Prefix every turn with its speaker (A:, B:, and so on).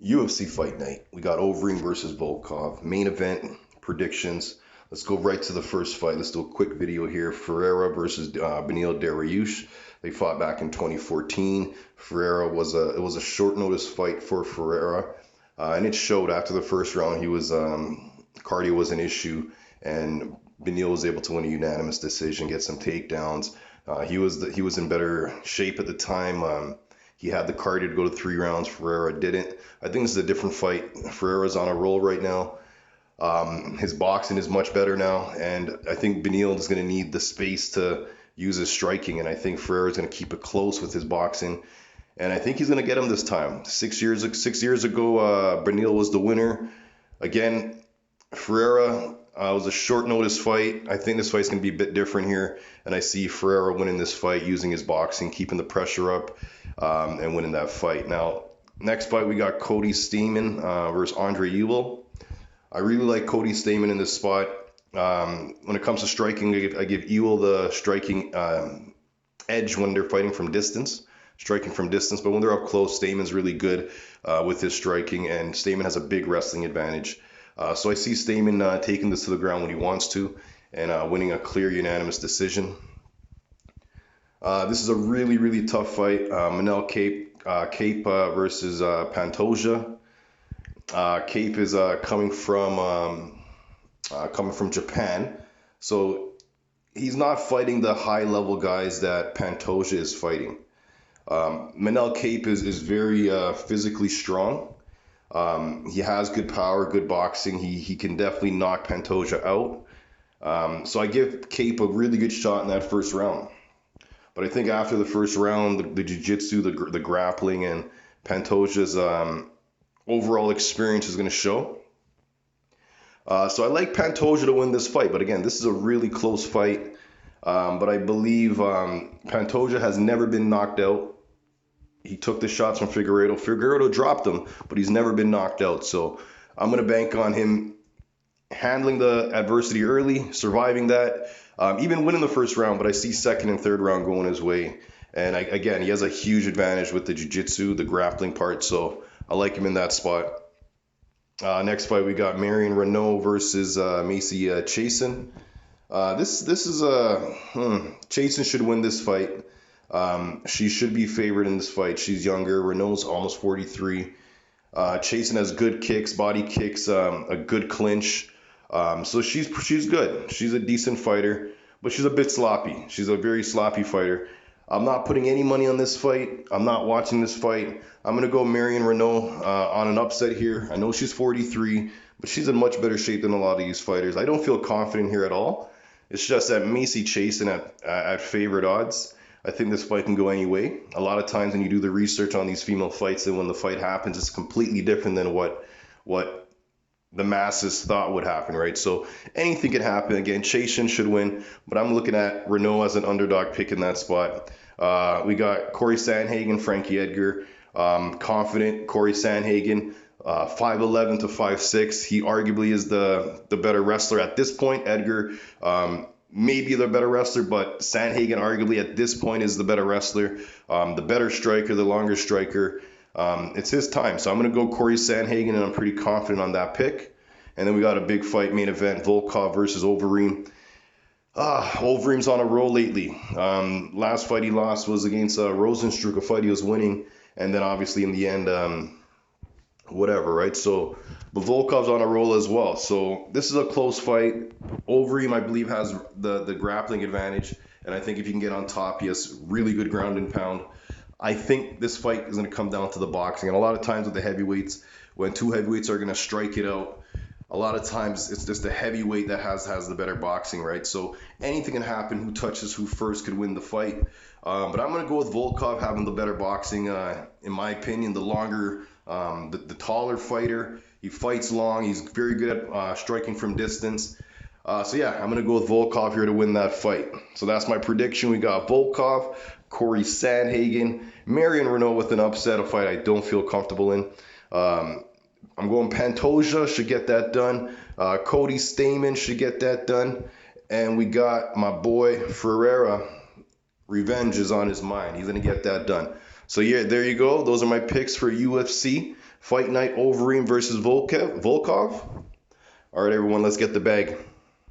A: UFC fight night. We got Overeem versus Volkov. Main event predictions. Let's go right to the first fight. Let's do a quick video here. Ferreira versus Beneil Dariush. They fought back in 2014. Ferreira was a short notice fight for Ferreira, and it showed after the first round. He was cardio was an issue, and Beneil was able to win a unanimous decision, get some takedowns. He was in better shape at the time. He had the cardio to go to 3 rounds. Ferreira didn't. I think this is a different fight. Ferreira's on a roll right now. His boxing is much better now, and I think Beneil is going to need the space to use his striking, and I think Ferreira's going to keep it close with his boxing, and I think he's going to get him this time. 6 years ago, Beneil was the winner. Again, Ferreira was a short notice fight. I think this fight's going to be a bit different here, and I see Ferreira winning this fight using his boxing, keeping the pressure up, and winning that fight. Now, next fight we got Cody Stamann versus Andre Ewell. I really like Cody Stamann in this spot. When it comes to striking, I give Ewell the striking edge when they're fighting from distance, striking from distance. But when they're up close, Stamann's really good with his striking, and Stamann has a big wrestling advantage. So I see Stamann taking this to the ground when he wants to, and winning a clear unanimous decision. This is a really, really tough fight. Manel Kape versus Pantoja. Kape is coming from Japan, so he's not fighting the high level guys that Pantoja is fighting. Manel Kape is very physically strong. He has good power, good boxing. He can definitely knock Pantoja out. So I give Kape a really good shot in that first round. But I think after the first round, the jiu-jitsu, the grappling, and Pantoja's overall experience is going to show. So I like Pantoja to win this fight. But again, this is a really close fight. But I believe Pantoja has never been knocked out. He took the shots from Figueiredo. Figueiredo dropped him, but he's never been knocked out. So I'm going to bank on him handling the adversity early, surviving that, even winning the first round. But I see second and third round going his way. And again, he has a huge advantage with the jiu-jitsu, the grappling part. So I like him in that spot. Next fight, we got Marion Renault versus Macy Chiasson. This is Chiasson should win this fight. She should be favored in this fight. She's younger. Renault's almost 43. Chiasson has good kicks, body kicks, a good clinch. So she's good. She's a decent fighter, but she's a bit sloppy. She's a very sloppy fighter. I'm not putting any money on this fight. I'm not watching this fight. I'm going to go Marion Renault on an upset here. I know she's 43, but she's in much better shape than a lot of these fighters. I don't feel confident here at all. It's just that Macy Chiasson at favorite odds. I think this fight can go any way. A lot of times when you do the research on these female fights, and when the fight happens, it's completely different than what the masses thought would happen, right? So anything could happen. Again, Chiasson should win, but I'm looking at Renault as an underdog pick in that spot. We got Corey Sandhagen, Frankie Edgar. Confident Corey Sandhagen, 5'11 to 5'6". He arguably is the better wrestler at this point. Edgar, maybe the better wrestler, but Sandhagen arguably at this point is the better wrestler, the better striker, the longer striker. It's his time. So I'm going to go Corey Sandhagen, and I'm pretty confident on that pick. And then we got a big fight main event, Volkov versus Overeem. Overeem's on a roll lately. Last fight he lost was against Rosenstruck, a fight he was winning. And then obviously in the end, whatever, right? So, but Volkov's on a roll as well. So this is a close fight. Overeem, I believe, has the grappling advantage. And I think if you can get on top, he has really good ground and pound. I think this fight is going to come down to the boxing. And a lot of times with the heavyweights, when two heavyweights are going to strike it out, a lot of times it's just the heavyweight that has the better boxing, right? So anything can happen. Who touches who first could win the fight. But I'm going to go with Volkov having the better boxing. In my opinion, the longer, the taller fighter. He fights long. He's very good at striking from distance. So yeah, I'm going to go with Volkov here to win that fight. So that's my prediction. We got Volkov, Corey Sandhagen, Marion Renault with an upset, a fight I don't feel comfortable in. I'm going Pantoja, should get that done. Cody Stamann should get that done. And we got my boy Ferreira. Revenge is on his mind. He's going to get that done. So yeah, there you go. Those are my picks for UFC. Fight night, Overeem versus Volkov. All right, everyone, let's get the bag.